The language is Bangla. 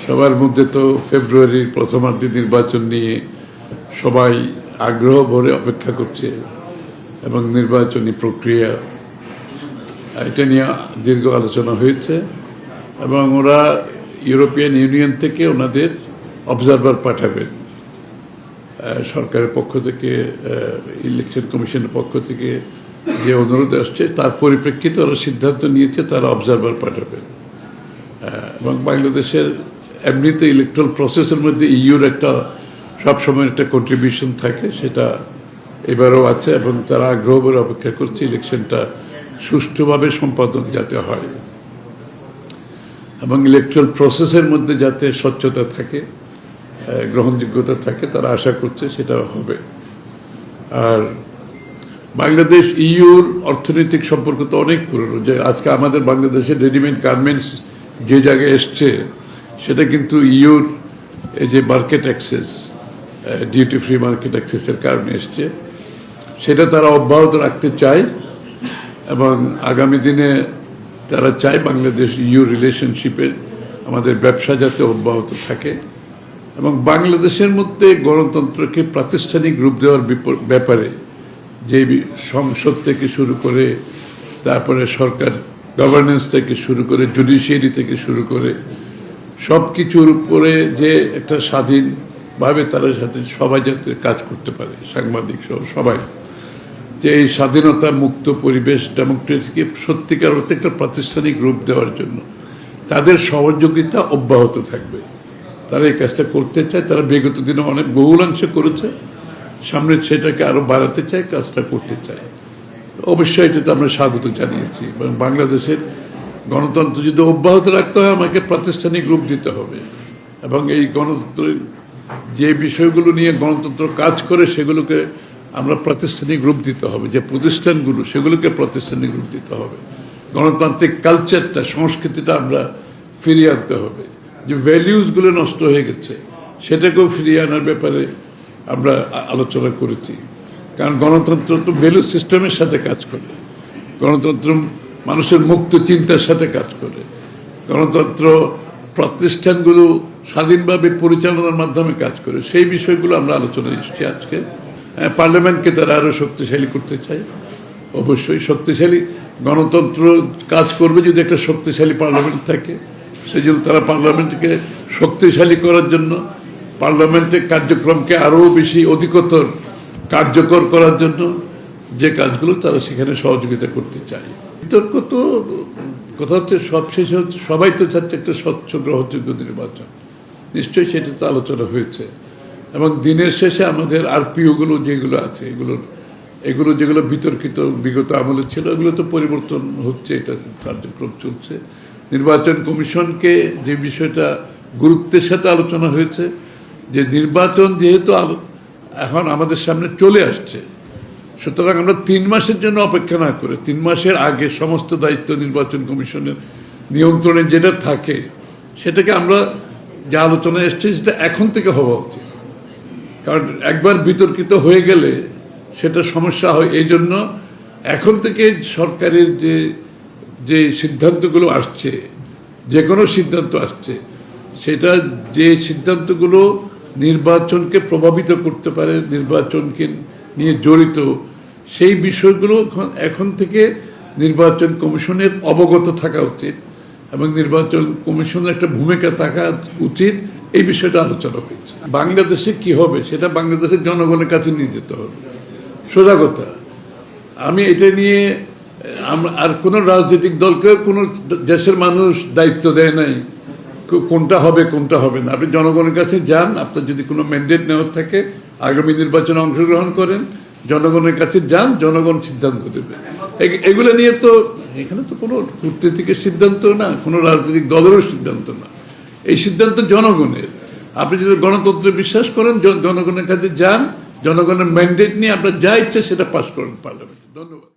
সবার মধ্যে তো ফেব্রুয়ারির প্রথমার্ধে নির্বাচন নিয়ে সবাই আগ্রহ ভরে অপেক্ষা করছে এবং নির্বাচনী প্রক্রিয়া এটা নিয়ে দীর্ঘ আলোচনা হয়েছে এবং ওরা ইউরোপিয়ান ইউনিয়ন থেকে ওনাদের অবজারভার পাঠাবেন সরকারের পক্ষ থেকে, ইলেকশন কমিশনের পক্ষ থেকে যে অনুরোধ আসছে তার পরিপ্রেক্ষিতে ওরা সিদ্ধান্ত নিয়েছে তারা অবজারভার পাঠাবেন। এবং বাংলাদেশের এমনিতে ইলেকট্রাল প্রসেসের মধ্যে ইউর একটা সবসময় একটা কন্ট্রিবিউশন থাকে, সেটা এবারও আছে এবং তারা আগ্রহ করে অপেক্ষা করছে ইলেকশনটা সুষ্ঠুভাবে সম্পাদন যাতে হয় এবং ইলেকট্রাল প্রসেসের মধ্যে যাতে স্বচ্ছতা থাকে, গ্রহণযোগ্যতা থাকে, তারা আশা করছে সেটা হবে। আর বাংলাদেশ ইউর অর্থনৈতিক সম্পর্ক তো অনেক পুরনো, যে আজকে আমাদের বাংলাদেশের রেডিমেড গার্মেন্টস যে জায়গায় এসছে সেটা কিন্তু ইউর এই যে market access, duty free market অ্যাক্সেসের কারণে এসছে, সেটা তারা অব্যাহত রাখতে চায় এবং আগামী দিনে তারা চায় বাংলাদেশ ইউ রিলেশনশিপে আমাদের ব্যবসা যাতে অব্যাহত থাকে এবং বাংলাদেশের মধ্যে গণতন্ত্রকে প্রাতিষ্ঠানিক রূপ দেওয়ার ব্যাপারে যে সংসদ থেকে শুরু করে, তারপরে সরকার গভর্নেন্স থেকে শুরু করে, জুডিশিয়ারি থেকে শুরু করে সব কিছুর উপরে যে একটা স্বাধীনভাবে তারা সাথে সবাই যাতে কাজ করতে পারে, সাংবাদিক সহ সবাই, যে এই স্বাধীনতা মুক্ত পরিবেশ ডেমোক্রেসিকে সত্যিকার অর্থে একটা প্রাতিষ্ঠানিক রূপ দেওয়ার জন্য তাদের সহযোগিতা অব্যাহত থাকবে। তারা এই কাজটা করতে চায়, তারা বিগত দিনে অনেক বহুলাংশে করেছে, সামনে সেটাকে আরো বাড়াতে চায়, কাজটা করতে চায়। অবশ্যই এটাতে আমরা স্বাগত জানিয়েছি এবং বাংলাদেশের গণতন্ত্র যদি অব্যাহত রাখতে হয় আমাকে প্রাতিষ্ঠানিক রূপ দিতে হবে এবং এই গণতন্ত্রের যে বিষয়গুলো নিয়ে গণতন্ত্র কাজ করে সেগুলোকে আমরা প্রাতিষ্ঠানিক রূপ দিতে হবে, যে প্রতিষ্ঠানগুলো সেগুলোকে প্রাতিষ্ঠানিক রূপ দিতে হবে, গণতান্ত্রিক কালচারটা, সংস্কৃতিটা আমরা ফিরিয়ে আনতে হবে, যে ভ্যালিউসগুলো নষ্ট হয়ে গেছে সেটাকেও ফিরিয়ে আনার ব্যাপারে আমরা আলোচনা করেছি। কারণ গণতন্ত্র তো ভ্যালু সিস্টেমের সাথে কাজ করে, গণতন্ত্র মানুষের মুক্ত চিন্তার সাথে কাজ করে, গণতন্ত্র প্রতিষ্ঠানগুলো স্বাধীনভাবে পরিচালনার মাধ্যমে কাজ করে, সেই বিষয়গুলো আমরা আলোচনায় এসেছি আজকে। পার্লামেন্টকে তারা আরও শক্তিশালী করতে চায়, অবশ্যই শক্তিশালী গণতন্ত্র কাজ করবে যদি একটা শক্তিশালী পার্লামেন্ট থাকে। সেই জন্য তারা পার্লামেন্টকে শক্তিশালী করার জন্য, পার্লামেন্টের কার্যক্রমকে আরও বেশি অধিকতর কার্যকর করার জন্য যে কাজগুলো তারা সেখানে সহযোগিতা করতে চায়। বিতর্ক তো কথা হচ্ছে সবশেষে হচ্ছে সবাই তো চাচ্ছে একটা স্বচ্ছ গ্রহণযোগ্য নির্বাচন, নিশ্চয়ই সেটা তো আলোচনা হয়েছে এবং দিনের শেষে আমাদের আরপিওগুলো যেগুলো আছে এগুলো যেগুলো বিতর্কিত বিগত আমলে ছিল এগুলো তো পরিবর্তন হচ্ছে, এটা কার্যক্রম চলছে। নির্বাচন কমিশনকে যে বিষয়টা গুরুত্বের সাথে আলোচনা হয়েছে, যে নির্বাচন যেহেতু এখন আমাদের সামনে চলে আসছে, সুতরাং আমরা 3 মাসের জন্য অপেক্ষা না করে 3 মাসের আগে সমস্ত দায়িত্ব নির্বাচন কমিশনের নিয়ন্ত্রণে যেটা থাকে সেটাকে আমরা যে আলোচনায় এসছে সেটা এখন থেকে হওয়া উচিত। কারণ একবার বিতর্কিত হয়ে গেলে সেটা সমস্যা হয়, এই জন্য এখন থেকে সরকারের যে সিদ্ধান্তগুলো আসছে, যে কোনো সিদ্ধান্ত আসছে, সেটা যে সিদ্ধান্তগুলো নির্বাচনকে প্রভাবিত করতে পারে, নির্বাচনকে নিয়ে জড়িত, সেই বিষয়গুলো এখন থেকে নির্বাচন কমিশনের অবগত থাকা উচিত এবং নির্বাচন কমিশনের একটা ভূমিকা থাকা উচিত, এই বিষয়টা আলোচনা হয়েছে। বাংলাদেশে কি হবে সেটা বাংলাদেশের জনগণের কাছে নিয়ে যেতে হবে, সোজা কথা। আমি এটা নিয়ে আর কোনো রাজনৈতিক দলকে কোনো দেশের মানুষ দায়িত্ব দেয় নাই কোনটা হবে কোনটা হবে না। আপনি জনগণের কাছে যান, আপনার যদি কোনো ম্যান্ডেট নেওয়ার থাকে আগামী নির্বাচনে অংশগ্রহণ করেন, জনগণের কাছে যান, জনগণ সিদ্ধান্ত দেবে। এগুলো নিয়ে তো এখানে তো কোনো কূটনীতিকের সিদ্ধান্ত না, কোনো রাজনৈতিক দলেরও সিদ্ধান্ত না, এই সিদ্ধান্ত জনগণের। আপনি যদি গণতন্ত্রে বিশ্বাস করেন, জনগণের কাছে যান, জনগণের ম্যান্ডেট নিয়ে আপনার যা ইচ্ছা সেটা পাস করেন পার্লামেন্টে। ধন্যবাদ।